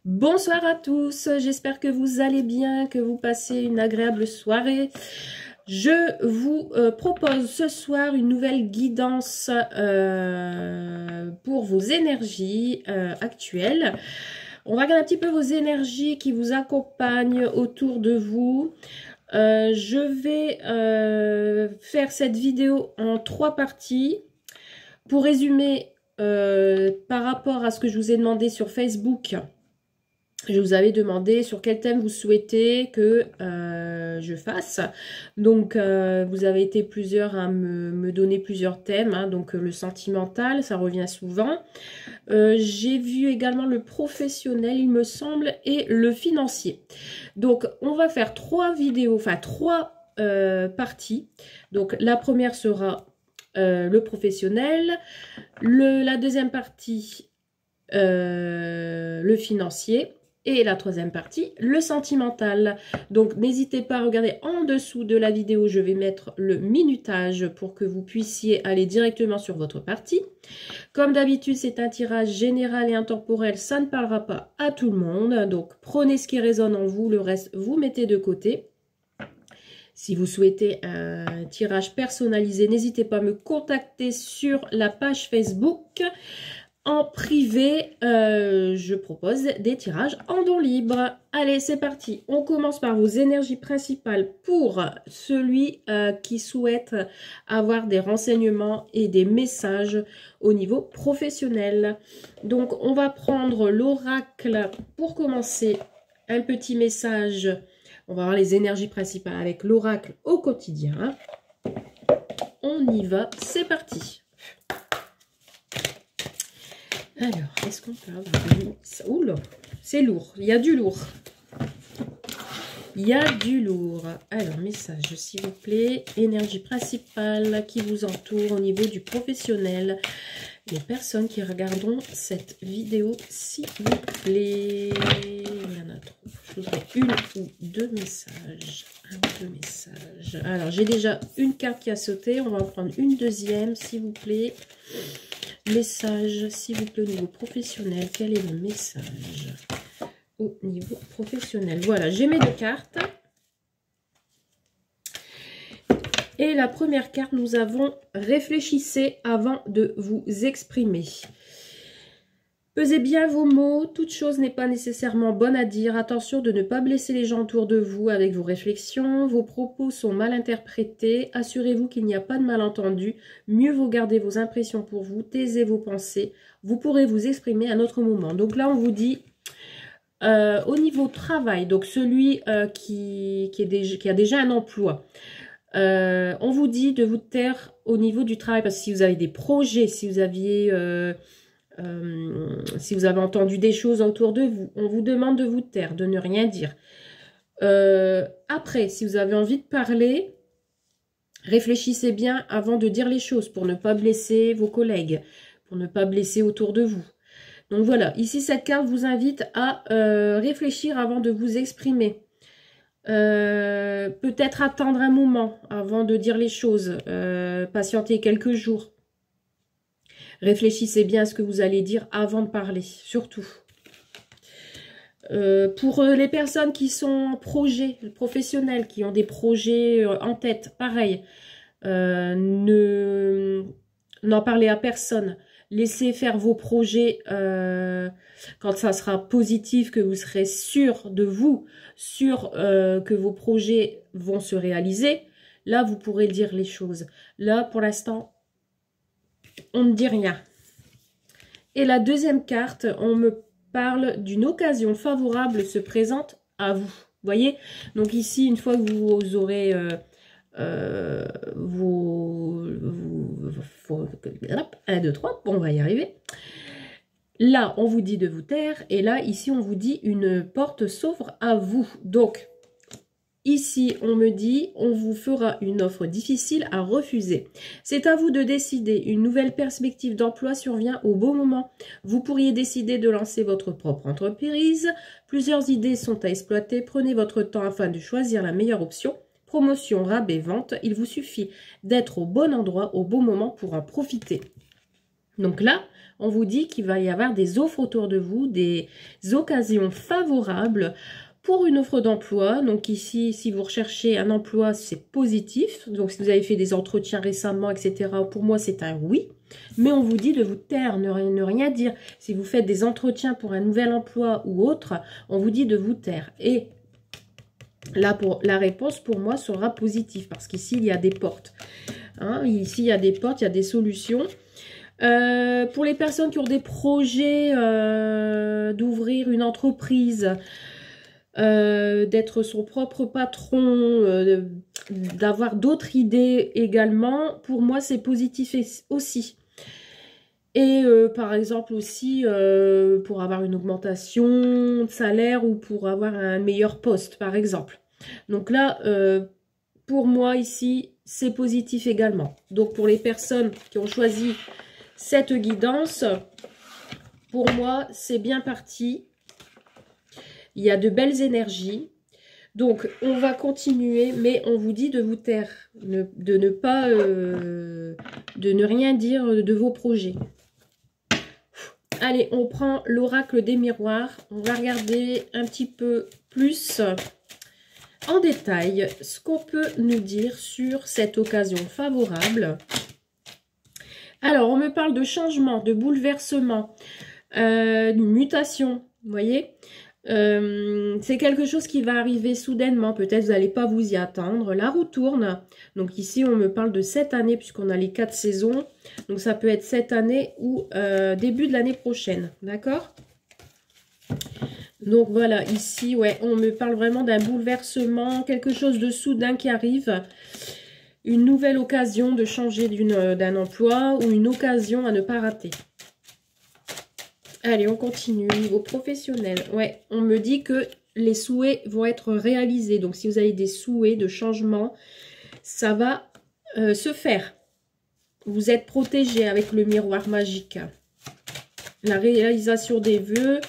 Bonsoir à tous, j'espère que vous allez bien, que vous passez une agréable soirée. Je vous propose ce soir une nouvelle guidance pour vos énergies actuelles. On va regarder un petit peu vos énergies qui vous accompagnent autour de vous. Je vais faire cette vidéo en 3 parties. Pour résumer, par rapport à ce que je vous ai demandé sur Facebook, je vous avais demandé sur quel thème vous souhaitez que je fasse. Donc, vous avez été plusieurs à me donner plusieurs thèmes. Hein. Donc, le sentimental, ça revient souvent. J'ai vu également le professionnel, il me semble, et le financier. Donc, on va faire 3 vidéos, enfin 3 parties. Donc, la première sera le professionnel. La deuxième partie, le financier. Et la troisième partie, le sentimental. Donc, n'hésitez pas à regarder en dessous de la vidéo. Je vais mettre le minutage pour que vous puissiez aller directement sur votre partie. Comme d'habitude, c'est un tirage général et intemporel. Ça ne parlera pas à tout le monde. Donc, prenez ce qui résonne en vous. Le reste, vous mettez de côté. Si vous souhaitez un tirage personnalisé, n'hésitez pas à me contacter sur la page Facebook. En privé, je propose des tirages en don libre. Allez, c'est parti. On commence par vos énergies principales pour celui qui souhaite avoir des renseignements et des messages au niveau professionnel. Donc, on va prendre l'oracle pour commencer. Un petit message. On va voir les énergies principales avec l'oracle au quotidien. On y va, c'est parti. Alors, est-ce qu'on parle de... Oula, c'est lourd. Il y a du lourd. Il y a du lourd. Alors, message, s'il vous plaît. Énergie principale qui vous entoure au niveau du professionnel. Les personnes qui regarderont cette vidéo, s'il vous plaît. Il y en a trop. Je voudrais une ou deux messages. Un ou deux messages. Alors, j'ai déjà une carte qui a sauté. On va en prendre une deuxième, s'il vous plaît. Message, s'il vous plaît, au niveau professionnel. Quel est le message au niveau professionnel? Voilà, j'ai mes 2 cartes. Et la première carte, nous avons « Réfléchissez avant de vous exprimer ». Pesez bien vos mots, toute chose n'est pas nécessairement bonne à dire. Attention de ne pas blesser les gens autour de vous avec vos réflexions. Vos propos sont mal interprétés. Assurez-vous qu'il n'y a pas de malentendu. Mieux vaut garder vos impressions pour vous. Taisez vos pensées. Vous pourrez vous exprimer à un autre moment. Donc là, on vous dit, au niveau travail, donc celui qui a déjà un emploi, on vous dit de vous taire au niveau du travail. Parce que si vous avez des projets, si vous aviez... si vous avez entendu des choses autour de vous, on vous demande de vous taire, de ne rien dire. Après, si vous avez envie de parler, réfléchissez bien avant de dire les choses pour ne pas blesser vos collègues, pour ne pas blesser autour de vous. Donc voilà, ici cette carte vous invite à réfléchir avant de vous exprimer. Peut-être attendre un moment avant de dire les choses, patienter quelques jours. Réfléchissez bien à ce que vous allez dire avant de parler, surtout. Pour les personnes qui sont en projet professionnel, qui ont des projets en tête, pareil, n'en parlez à personne. Laissez faire vos projets quand ça sera positif, que vous serez sûr de vous, sûr que vos projets vont se réaliser. Là, vous pourrez dire les choses. Là, pour l'instant, on ne dit rien. Et la deuxième carte, on me parle d'une occasion favorable se présente à vous. Vous voyez? Donc ici, une fois que vous aurez vos 1, 2, 3, bon, on va y arriver. Là, on vous dit de vous taire. Et là, ici, on vous dit une porte s'ouvre à vous. Donc, ici, on me dit, on vous fera une offre difficile à refuser. C'est à vous de décider. Une nouvelle perspective d'emploi survient au bon moment. Vous pourriez décider de lancer votre propre entreprise. Plusieurs idées sont à exploiter. Prenez votre temps afin de choisir la meilleure option. Promotion, rabais, vente. Il vous suffit d'être au bon endroit, au bon moment pour en profiter. Donc là, on vous dit qu'il va y avoir des offres autour de vous, des occasions favorables pour une offre d'emploi. Donc ici, si vous recherchez un emploi, c'est positif. Donc si vous avez fait des entretiens récemment, etc., pour moi, c'est un oui. Mais on vous dit de vous taire, ne rien dire. Si vous faites des entretiens pour un nouvel emploi ou autre, on vous dit de vous taire. Et là, la réponse pour moi sera positive parce qu'ici, il y a des portes. Hein, ici, il y a des portes, il y a des solutions. Pour les personnes qui ont des projets d'ouvrir une entreprise, d'être son propre patron, d'avoir d'autres idées également, pour moi c'est positif aussi. Et par exemple aussi pour avoir une augmentation de salaire ou pour avoir un meilleur poste par exemple. Donc là, pour moi ici, c'est positif également. Donc pour les personnes qui ont choisi cette guidance, pour moi, c'est bien parti. Il y a de belles énergies. Donc, on va continuer, mais on vous dit de vous taire, de ne rien dire de vos projets. Allez, on prend l'oracle des miroirs. On va regarder un petit peu plus en détail ce qu'on peut nous dire sur cette occasion favorable. Alors, on me parle de changement, de bouleversement, de mutation, vous voyez. C'est quelque chose qui va arriver soudainement, peut-être vous n'allez pas vous y attendre. La roue tourne, donc ici on me parle de cette année puisqu'on a les 4 saisons. Donc ça peut être cette année ou début de l'année prochaine, d'accord? Donc voilà, ici, ouais, on me parle vraiment d'un bouleversement, quelque chose de soudain qui arrive. Une nouvelle occasion de changer d'un emploi ou une occasion à ne pas rater. Allez, on continue. Niveau professionnel, ouais, on me dit que les souhaits vont être réalisés. Donc, si vous avez des souhaits de changement, ça va se faire. Vous êtes protégé avec le miroir magique. La réalisation des vœux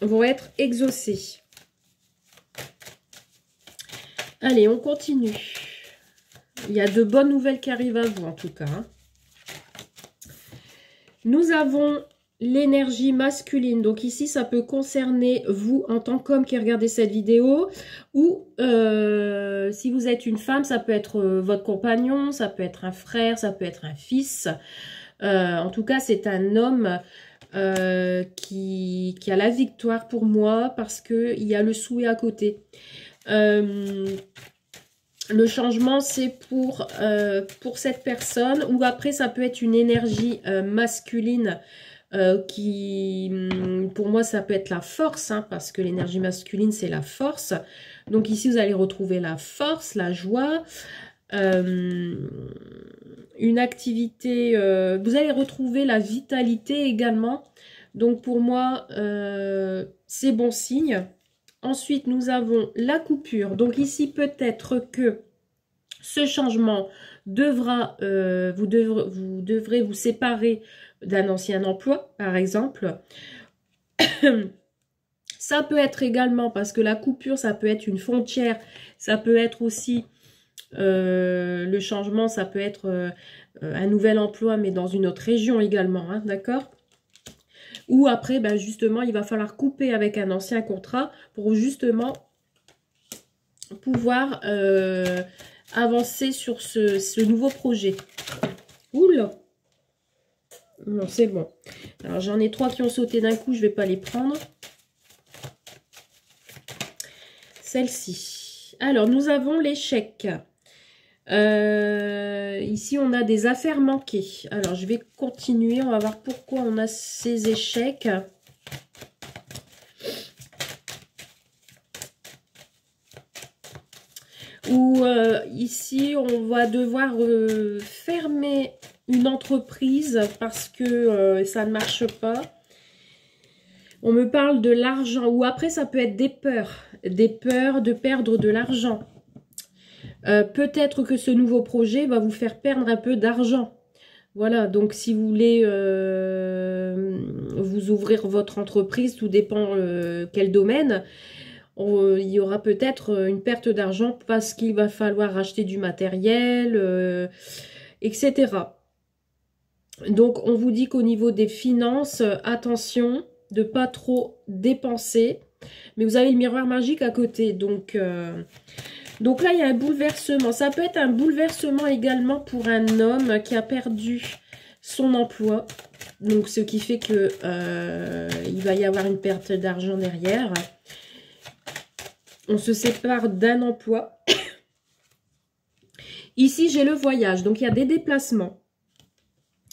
vont être exaucés. Allez, on continue. Il y a de bonnes nouvelles qui arrivent à vous, en tout cas. Nous avons l'énergie masculine. Donc ici, ça peut concerner vous en tant qu'homme qui regardez cette vidéo. Ou si vous êtes une femme, ça peut être votre compagnon, ça peut être un frère, ça peut être un fils. En tout cas, c'est un homme qui a la victoire pour moi parce qu'il y a le souhait à côté. Le changement, c'est pour cette personne. Ou après, ça peut être une énergie masculine qui, pour moi, ça peut être la force. Hein, parce que l'énergie masculine, c'est la force. Donc ici, vous allez retrouver la force, la joie. Une activité. Vous allez retrouver la vitalité également. Donc pour moi, c'est bon signe. Ensuite, nous avons la coupure. Donc ici, peut-être que ce changement devra, vous devrez vous séparer d'un ancien emploi, par exemple. Ça peut être également, parce que la coupure, ça peut être une frontière. Ça peut être aussi, le changement, ça peut être un nouvel emploi, mais dans une autre région également, hein, d'accord ? Ou après, ben justement, il va falloir couper avec un ancien contrat pour justement pouvoir avancer sur ce nouveau projet. Oula! Non, c'est bon. Alors, j'en ai 3 qui ont sauté d'un coup, je ne vais pas les prendre. Celle-ci. Alors, nous avons l'échec. Ici, on a des affaires manquées. Alors, je vais continuer. On va voir pourquoi on a ces échecs. Ou ici, on va devoir fermer une entreprise parce que ça ne marche pas. On me parle de l'argent. Ou après, ça peut être des peurs de perdre de l'argent. Peut-être que ce nouveau projet va vous faire perdre un peu d'argent. Voilà, donc si vous voulez vous ouvrir votre entreprise, tout dépend quel domaine, il y aura peut-être une perte d'argent parce qu'il va falloir acheter du matériel, etc. Donc, on vous dit qu'au niveau des finances, attention de pas trop dépenser. Mais vous avez le miroir magique à côté. Donc là, il y a un bouleversement. Ça peut être un bouleversement également pour un homme qui a perdu son emploi. Donc, ce qui fait que il va y avoir une perte d'argent derrière. On se sépare d'un emploi. Ici, j'ai le voyage. Donc, il y a des déplacements.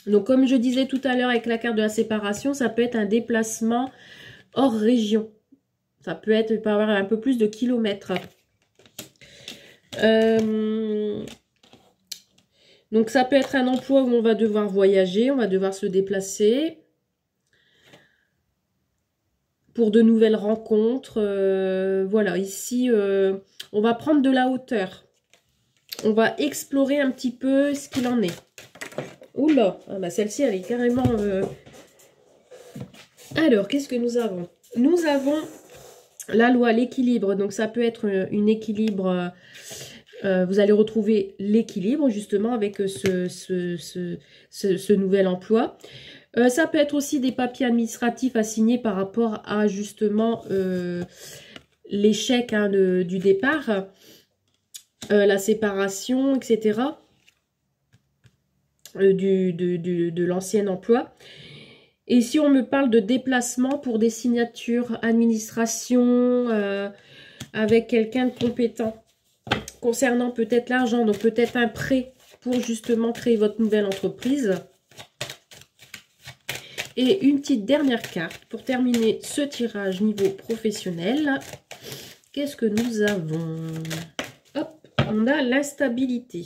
Donc, comme je disais tout à l'heure avec la carte de la séparation, ça peut être un déplacement hors région. Ça peut être, il peut avoir un peu plus de kilomètres. Donc, ça peut être un emploi où on va devoir voyager, on va devoir se déplacer pour de nouvelles rencontres. Voilà, ici, on va prendre de la hauteur. On va explorer un petit peu ce qu'il en est. Oula, ah bah celle-ci, elle est carrément... Alors, qu'est-ce que nous avons? Nous avons la loi, l'équilibre. Donc, ça peut être un équilibre... vous allez retrouver l'équilibre, justement, avec ce nouvel emploi. Ça peut être aussi des papiers administratifs à signer par rapport à, justement, l'échec du départ, la séparation, etc., de l'ancien emploi. Et si on me parle de déplacement pour des signatures, administration, avec quelqu'un de compétent, concernant peut-être l'argent, donc peut-être un prêt pour justement créer votre nouvelle entreprise. Et une petite dernière carte pour terminer ce tirage niveau professionnel. Qu'est-ce que nous avons? Hop, on a l'instabilité.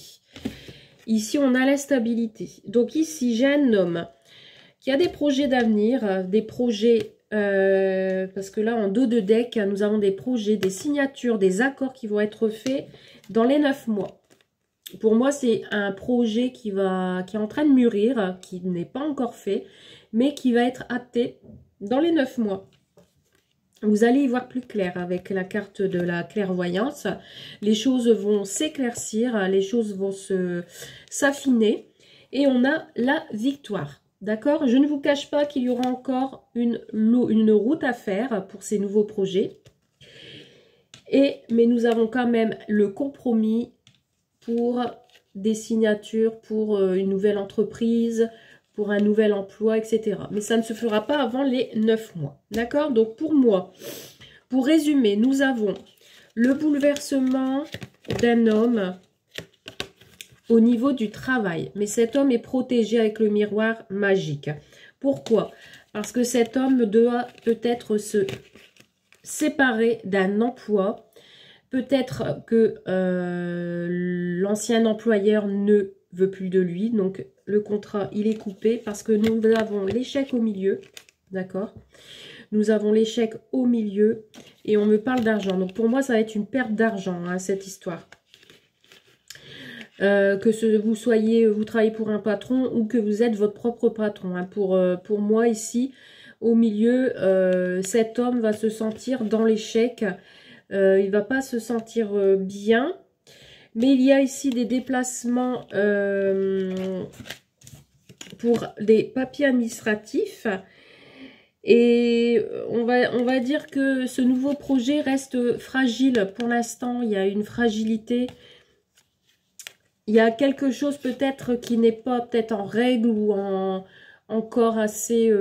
Ici, on a l'instabilité. Donc ici, j'ai un homme qui a des projets d'avenir, des projets, parce que là, en dos de deck, nous avons des projets, des signatures, des accords qui vont être faits dans les 9 mois. Pour moi, c'est un projet qui est en train de mûrir, qui n'est pas encore fait, mais qui va être acté dans les 9 mois. Vous allez y voir plus clair avec la carte de la clairvoyance. Les choses vont s'éclaircir, les choses vont s'affiner. Et on a la victoire. D'accord? Je ne vous cache pas qu'il y aura encore une route à faire pour ces nouveaux projets. Mais nous avons quand même le compromis pour des signatures, pour une nouvelle entreprise, pour un nouvel emploi, etc. Mais ça ne se fera pas avant les 9 mois. D'accord? Donc pour moi, pour résumer, nous avons le bouleversement d'un homme au niveau du travail. Mais cet homme est protégé avec le miroir magique. Pourquoi? Parce que cet homme doit peut-être se séparer d'un emploi. Peut-être que l'ancien employeur ne veut plus de lui. Donc, le contrat, il est coupé parce que nous avons l'échec au milieu. D'accord? Nous avons l'échec au milieu et on me parle d'argent. Donc, pour moi, ça va être une perte d'argent, hein, cette histoire. Vous travaillez pour un patron ou que vous êtes votre propre patron. Hein. Pour moi, ici, au milieu, cet homme va se sentir dans l'échec. Il ne va pas se sentir bien. Mais il y a ici des déplacements pour des papiers administratifs. Et on va dire que ce nouveau projet reste fragile pour l'instant. Il y a une fragilité. Il y a quelque chose peut-être qui n'est pas peut-être en règle ou encore assez,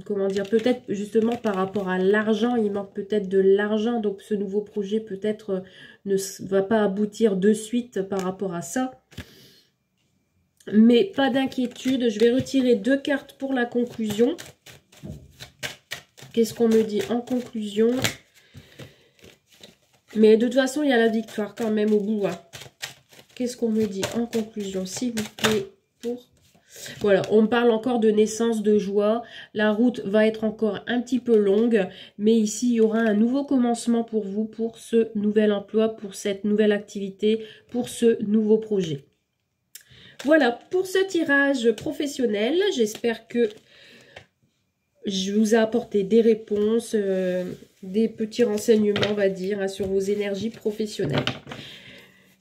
comment dire, peut-être justement par rapport à l'argent, il manque peut-être de l'argent, donc ce nouveau projet peut-être ne va pas aboutir de suite par rapport à ça. Mais pas d'inquiétude, je vais retirer 2 cartes pour la conclusion. Qu'est-ce qu'on me dit en conclusion? Mais de toute façon, il y a la victoire quand même au bout. Hein. Qu'est-ce qu'on me dit en conclusion, s'il vous plaît, pour... Voilà, on me parle encore de naissance, de joie. La route va être encore un petit peu longue, mais ici, il y aura un nouveau commencement pour vous, pour ce nouvel emploi, pour cette nouvelle activité, pour ce nouveau projet. Voilà, pour ce tirage professionnel, j'espère que je vous ai apporté des réponses, des petits renseignements, on va dire, hein, sur vos énergies professionnelles.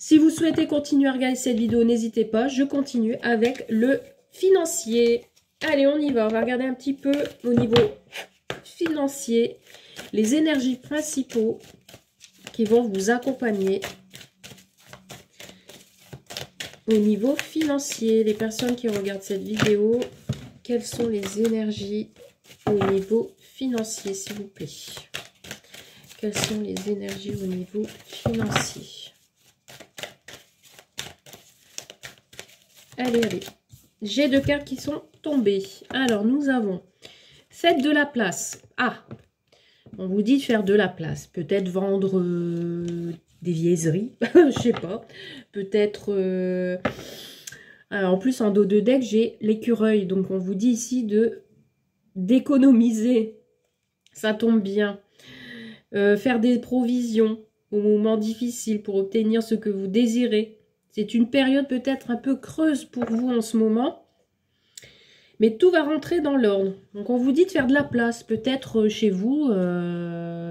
Si vous souhaitez continuer à regarder cette vidéo, n'hésitez pas, je continue avec le financier. Allez, on y va. On va regarder un petit peu au niveau financier les énergies principaux qui vont vous accompagner au niveau financier. Les personnes qui regardent cette vidéo, quelles sont les énergies au niveau financier, s'il vous plaît? Quelles sont les énergies au niveau financier? Allez, allez. J'ai deux cartes qui sont tombées. Alors, nous avons faites de la place. Ah, on vous dit de faire de la place. Peut-être vendre des viennoiseries. Je sais pas. Peut-être... Alors, en plus, en dos de deck, j'ai l'écureuil. Donc, on vous dit ici d'économiser. Ça tombe bien. Faire des provisions au moment difficile pour obtenir ce que vous désirez. C'est une période peut-être un peu creuse pour vous en ce moment. Mais tout va rentrer dans l'ordre. Donc, on vous dit de faire de la place. Peut-être chez vous,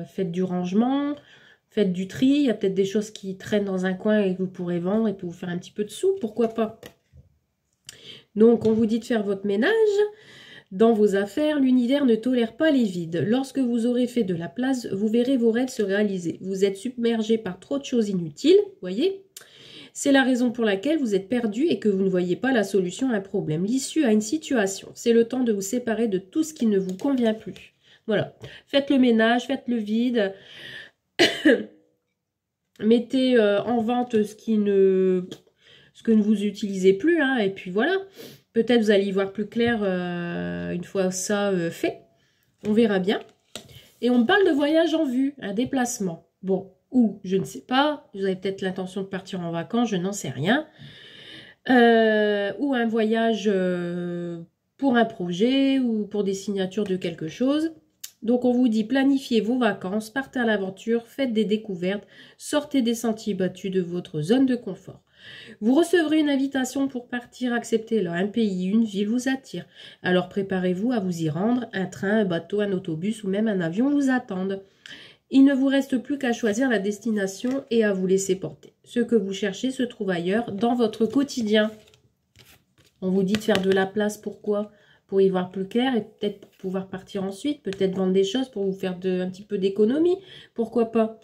faites du rangement, faites du tri. Il y a peut-être des choses qui traînent dans un coin et que vous pourrez vendre et puis vous faire un petit peu de sous. Pourquoi pas? Donc, on vous dit de faire votre ménage. Dans vos affaires, l'univers ne tolère pas les vides. Lorsque vous aurez fait de la place, vous verrez vos rêves se réaliser. Vous êtes submergé par trop de choses inutiles, voyez? C'est la raison pour laquelle vous êtes perdu et que vous ne voyez pas la solution à un problème, l'issue à une situation. C'est le temps de vous séparer de tout ce qui ne vous convient plus. Voilà. Faites le ménage, faites le vide. Mettez en vente ce que ne vous utilisez plus. Hein, et puis voilà. Peut-être vous allez y voir plus clair une fois ça fait. On verra bien. Et on parle de voyage en vue, un déplacement. Bon. Ou, je ne sais pas, vous avez peut-être l'intention de partir en vacances, je n'en sais rien. Ou un voyage pour un projet ou pour des signatures de quelque chose. Donc, on vous dit planifiez vos vacances, partez à l'aventure, faites des découvertes, sortez des sentiers battus de votre zone de confort. Vous recevrez une invitation pour partir, acceptez-la. Un pays, une ville vous attire. Alors, préparez-vous à vous y rendre. Un train, un bateau, un autobus ou même un avion vous attendent. Il ne vous reste plus qu'à choisir la destination et à vous laisser porter. Ce que vous cherchez se trouve ailleurs, dans votre quotidien. On vous dit de faire de la place, pourquoi? Pour y voir plus clair et peut-être pour pouvoir partir ensuite, peut-être vendre des choses pour vous faire un petit peu d'économie, pourquoi pas?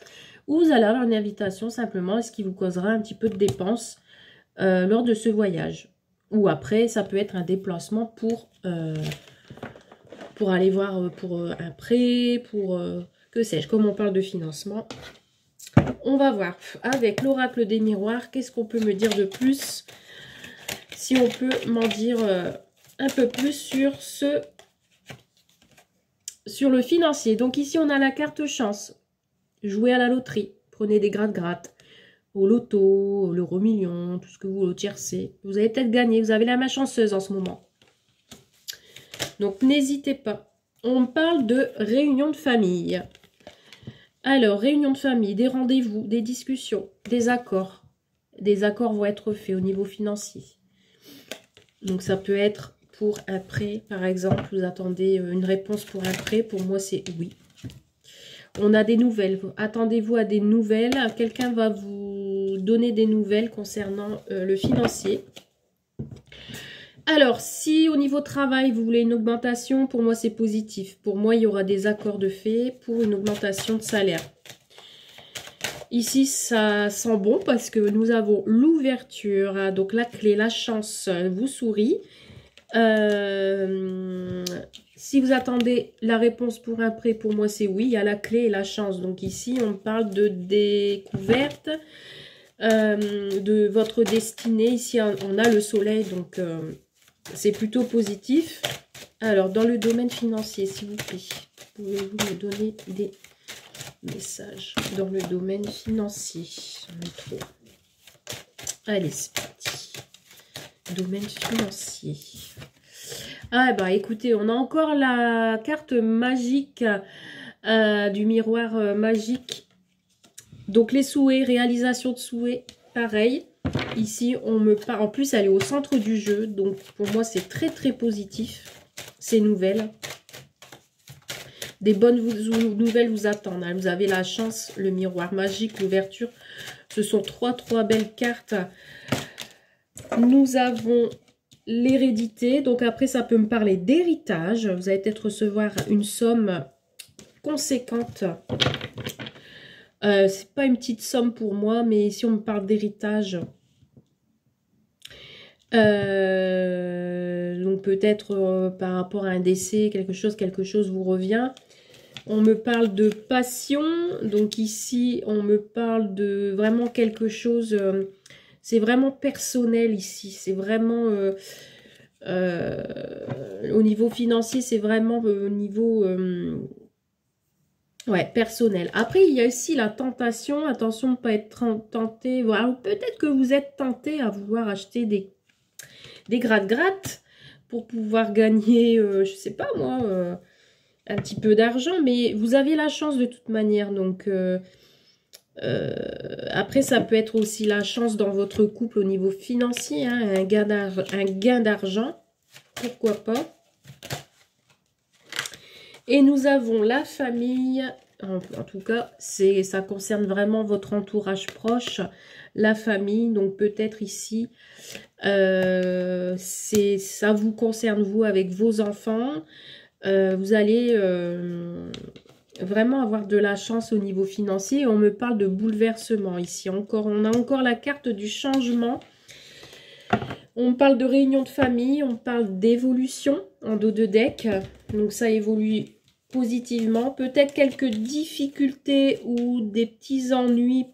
Ou vous allez avoir une invitation simplement, ce qui vous causera un petit peu de dépenses lors de ce voyage. Ou après, ça peut être un déplacement pour aller voir pour un prêt, pour... que sais-je, comme on parle de financement. On va voir avec l'oracle des miroirs, qu'est-ce qu'on peut me dire de plus? Si on peut m'en dire un peu plus sur le financier. Donc ici, on a la carte chance. Jouez à la loterie. Prenez des gratte-gratte. Au loto, au l'euro-million, tout ce que vous voulez, au tiercé. Vous allez peut-être gagner. Vous avez la main chanceuse en ce moment. Donc n'hésitez pas. On parle de réunion de famille. Alors, réunion de famille, des rendez-vous, des discussions, des accords. Des accords vont être faits au niveau financier. Donc, ça peut être pour un prêt, par exemple. Vous attendez une réponse pour un prêt. Pour moi, c'est oui. On a des nouvelles. Attendez-vous à des nouvelles. Quelqu'un va vous donner des nouvelles concernant le financier. Alors, si au niveau travail, vous voulez une augmentation, pour moi, c'est positif. Pour moi, il y aura des accords de fait pour une augmentation de salaire. Ici, ça sent bon parce que nous avons l'ouverture. Hein, donc, la clé, la chance vous sourit. Si vous attendez la réponse pour un prêt, pour moi, c'est oui. Il y a la clé et la chance. Donc, ici, on parle de découverte de votre destinée. Ici, on a le soleil, donc... c'est plutôt positif. Alors, dans le domaine financier, s'il vous plaît, pouvez-vous me donner des messages dans le domaine financier? Allez, c'est parti. Domaine financier. Ah, bah écoutez, on a encore la carte magique du miroir magique. Donc, les souhaits, réalisation de souhaits, pareil. Ici, on me parle. En plus, elle est au centre du jeu. Donc, pour moi, c'est très, très positif. Ces nouvelles. Des bonnes nouvelles vous attendent. Hein. Vous avez la chance, le miroir magique, l'ouverture. Ce sont trois belles cartes. Nous avons l'hérédité. Donc après, ça peut me parler d'héritage. Vous allez peut-être recevoir une somme conséquente. C'est pas une petite somme pour moi, mais si on me parle d'héritage, donc peut-être par rapport à un décès, quelque chose vous revient. On me parle de passion, donc ici on me parle de vraiment quelque chose, c'est vraiment personnel ici, c'est vraiment au niveau financier, c'est vraiment au niveau ouais, personnel. Après il y a aussi la tentation, attention de ne pas être tenté, voilà, peut-être que vous êtes tenté à vouloir acheter des gratte-gratte pour pouvoir gagner, je sais pas moi, un petit peu d'argent, mais vous avez la chance de toute manière. Donc, après, ça peut être aussi la chance dans votre couple au niveau financier, hein, un gain d'argent, pourquoi pas. Et nous avons la famille, en tout cas, ça concerne vraiment votre entourage proche, la famille, donc peut-être ici, ça vous concerne vous avec vos enfants. Vous allez vraiment avoir de la chance au niveau financier. On me parle de bouleversement ici. On a encore la carte du changement. On parle de réunion de famille. On parle d'évolution en dos de deck. Donc ça évolue positivement. Peut-être quelques difficultés ou des petits ennuis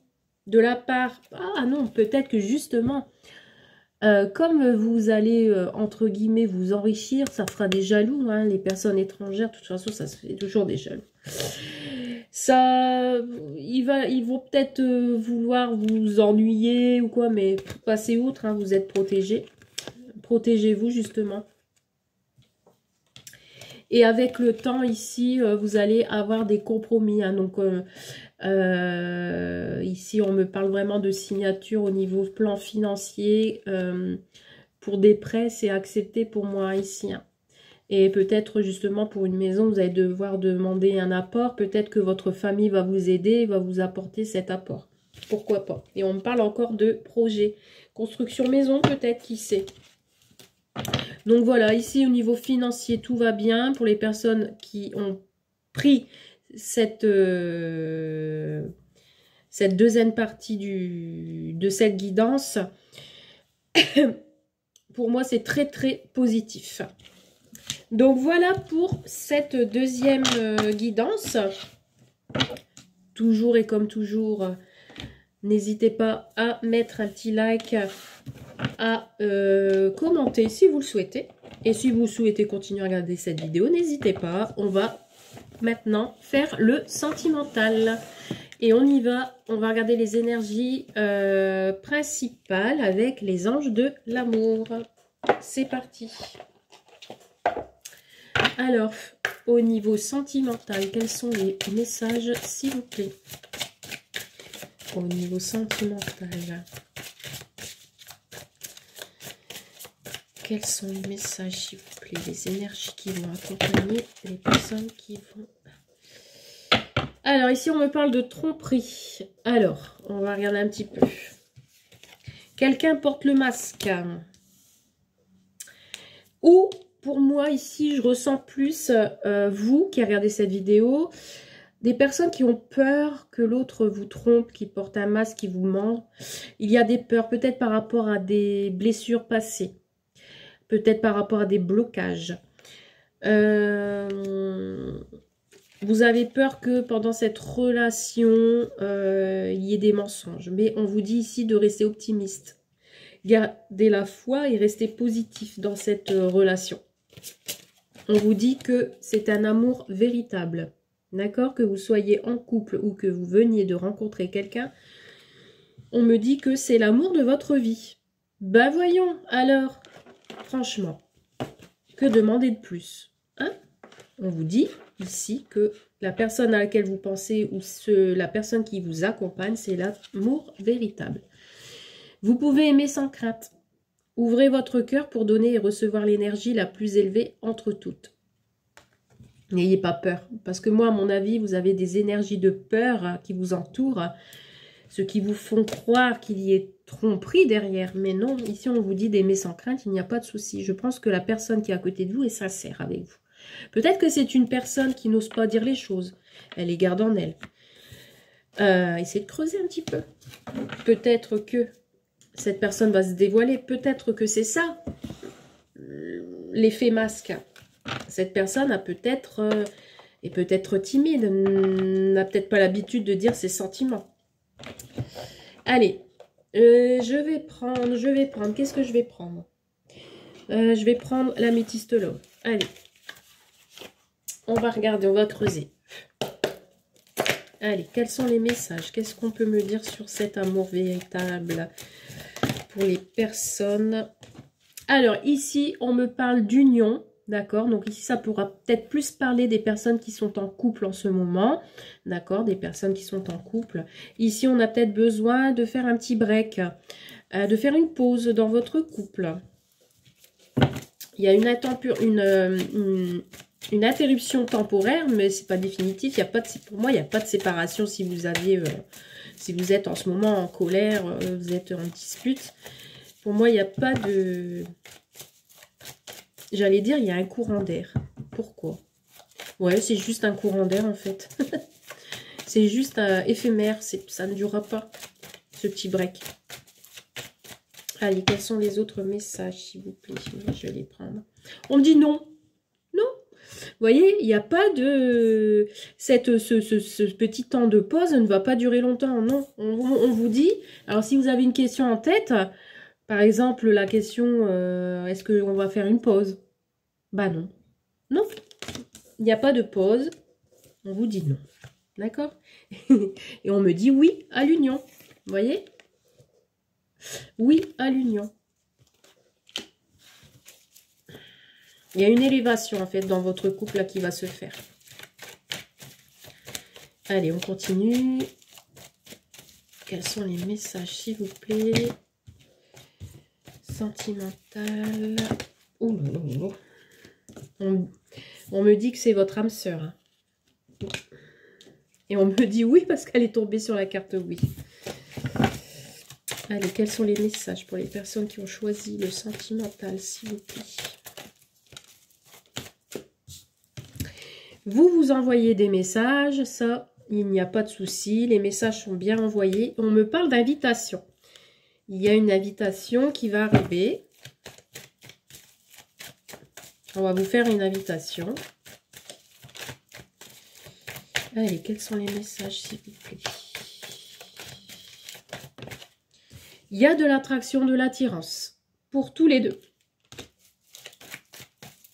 de la part... Ah non, peut-être que justement... comme vous allez, entre guillemets, vous enrichir, ça fera des jaloux, hein, les personnes étrangères, de toute façon, ça se fait toujours des jaloux. Ça, ils vont peut-être vouloir vous ennuyer ou quoi, mais passez outre, hein, vous êtes protégés. Protégez-vous, justement. Et avec le temps, ici, vous allez avoir des compromis, hein, donc... ici, on me parle vraiment de signature au niveau plan financier. Pour des prêts, c'est accepté pour moi ici. Hein. Et peut-être justement pour une maison, vous allez devoir demander un apport. Peut-être que votre famille va vous aider, va vous apporter cet apport. Pourquoi pas? Et on me parle encore de projet. Construction maison, peut-être, qui sait. Donc voilà, ici au niveau financier, tout va bien. Pour les personnes qui ont pris cette deuxième partie de cette guidance, pour moi c'est très très positif. Donc voilà pour cette deuxième guidance. Toujours et comme toujours, n'hésitez pas à mettre un petit like, à commenter si vous le souhaitez. Et si vous souhaitez continuer à regarder cette vidéo, n'hésitez pas, on va maintenant faire le sentimental. Et on y va, on va regarder les énergies principales avec les anges de l'amour. C'est parti. Alors, au niveau sentimental, quels sont les messages, s'il vous plaît? Au niveau sentimental, quels sont les messages, s'il vous plaît? Les énergies qui vont accompagner les personnes qui vont... Alors, ici, on me parle de tromperie. Alors, on va regarder un petit peu. Quelqu'un porte le masque. Ou, pour moi, ici, je ressens plus, vous qui regardez cette vidéo, des personnes qui ont peur que l'autre vous trompe, qui porte un masque, qui vous ment. Il y a des peurs, peut-être par rapport à des blessures passées. Peut-être par rapport à des blocages. Vous avez peur que pendant cette relation, il y ait des mensonges. Mais on vous dit ici de rester optimiste. Gardez la foi et restez positif dans cette relation. On vous dit que c'est un amour véritable. D'accord? Que vous soyez en couple ou que vous veniez de rencontrer quelqu'un, on me dit que c'est l'amour de votre vie. Ben voyons, alors, franchement, que demander de plus? Hein? On vous dit ici que la personne à laquelle vous pensez ou la personne qui vous accompagne, c'est l'amour véritable. Vous pouvez aimer sans crainte. Ouvrez votre cœur pour donner et recevoir l'énergie la plus élevée entre toutes. N'ayez pas peur, parce que moi, à mon avis, vous avez des énergies de peur qui vous entourent. ceux qui vous font croire qu'il y ait tromperie derrière. Mais non, ici on vous dit d'aimer sans crainte, il n'y a pas de souci. Je pense que la personne qui est à côté de vous est sincère avec vous. Peut-être que c'est une personne qui n'ose pas dire les choses. Elle les garde en elle. Essayez de creuser un petit peu. Peut-être que cette personne va se dévoiler. Peut-être que c'est ça, l'effet masque. Cette personne a peut-être est peut-être timide, n'a peut-être pas l'habitude de dire ses sentiments. Allez, je vais prendre, qu'est-ce que je vais prendre? Je vais prendre l'améthyste love. Allez, on va regarder, on va creuser. Allez, quels sont les messages? Qu'est-ce qu'on peut me dire sur cet amour véritable pour les personnes? Alors, ici, on me parle d'union, d'accord? Donc ici, ça pourra peut-être plus parler des personnes qui sont en couple en ce moment, d'accord? Des personnes qui sont en couple. Ici, on a peut-être besoin de faire un petit break, de faire une pause dans votre couple. Il y a une interruption temporaire, mais c'est pas définitif. Il y a pas de, pour moi, il n'y a pas de séparation si vous aviez, si vous êtes en ce moment en colère, vous êtes en dispute. Pour moi, il n'y a pas de... J'allais dire, il y a un courant d'air. Pourquoi? Ouais, c'est juste un courant d'air, en fait. C'est juste éphémère. Ça ne durera pas, ce petit break. Allez, quels sont les autres messages, s'il vous plaît? Je vais les prendre. On me dit non. Non. Vous voyez, il n'y a pas de... Ce petit temps de pause ne va pas durer longtemps. Non, on vous dit... Alors, si vous avez une question en tête... Par exemple, la question, est-ce qu'on va faire une pause? Bah non. Non, il n'y a pas de pause. On vous dit non. D'accord? Et on me dit oui à l'union. Vous voyez? Oui à l'union. Il y a une élévation, en fait, dans votre couple là, qui va se faire. Allez, on continue. Quels sont les messages, s'il vous plaît? Sentimental. Ouh là là. On me dit que c'est votre âme sœur. Hein. Et on me dit oui parce qu'elle est tombée sur la carte oui. Allez, quels sont les messages pour les personnes qui ont choisi le sentimental, s'il vous plaît? Vous envoyez des messages, ça, il n'y a pas de souci. Les messages sont bien envoyés. On me parle d'invitation. Il y a une invitation qui va arriver. On va vous faire une invitation. Allez, quels sont les messages, s'il vous plaît? Il y a de l'attraction, de l'attirance. Pour tous les deux.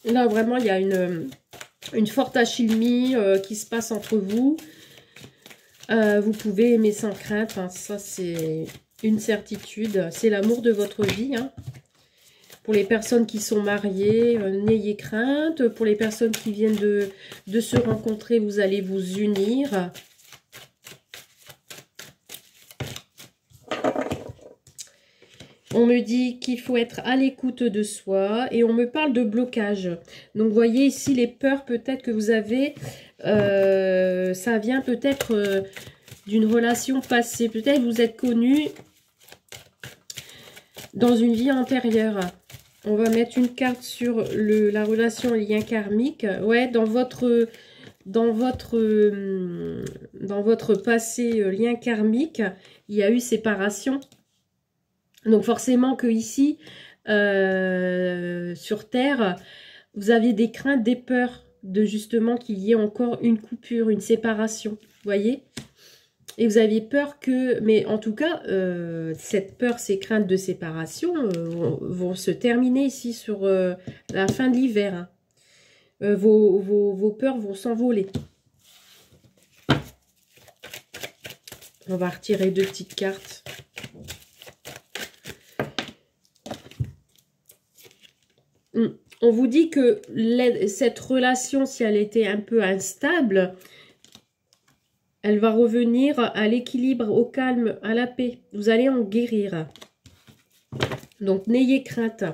Là, vraiment, il y a une forte alchimie qui se passe entre vous. Vous pouvez aimer sans crainte. Hein, ça, c'est... une certitude, c'est l'amour de votre vie. Hein. Pour les personnes qui sont mariées, n'ayez crainte. Pour les personnes qui viennent de se rencontrer, vous allez vous unir. On me dit qu'il faut être à l'écoute de soi et on me parle de blocage. Donc, vous voyez ici les peurs peut-être que vous avez. Ça vient peut-être d'une relation passée. Peut-être vous êtes connu dans une vie antérieure. On va mettre une carte sur la relation lien karmique. Ouais, dans votre passé lien karmique, il y a eu séparation. Donc forcément que ici, sur Terre, vous aviez des craintes, des peurs de justement qu'il y ait encore une coupure, une séparation. Vous voyez? Et vous aviez peur que, mais en tout cas, cette peur, ces craintes de séparation vont se terminer ici sur la fin de l'hiver. Hein. Vos peurs vont s'envoler. On va retirer 2 petites cartes. On vous dit que cette relation, si elle était un peu instable, elle va revenir à l'équilibre, au calme, à la paix. Vous allez en guérir. Donc, n'ayez crainte.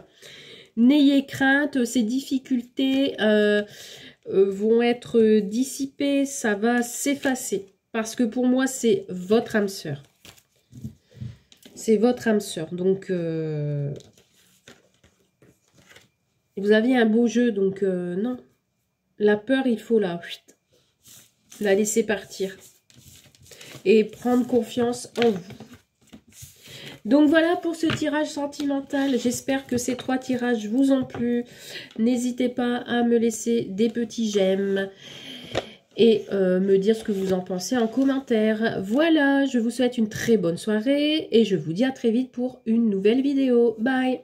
N'ayez crainte, ces difficultés vont être dissipées, ça va s'effacer. Parce que pour moi, c'est votre âme sœur. C'est votre âme sœur. Donc, vous aviez un beau jeu, donc non. La peur, il faut la laisser partir. Et prendre confiance en vous. Donc voilà pour ce tirage sentimental. J'espère que ces 3 tirages vous ont plu. N'hésitez pas à me laisser des petits j'aime. Et me dire ce que vous en pensez en commentaire. Voilà, je vous souhaite une très bonne soirée. Et je vous dis à très vite pour une nouvelle vidéo. Bye!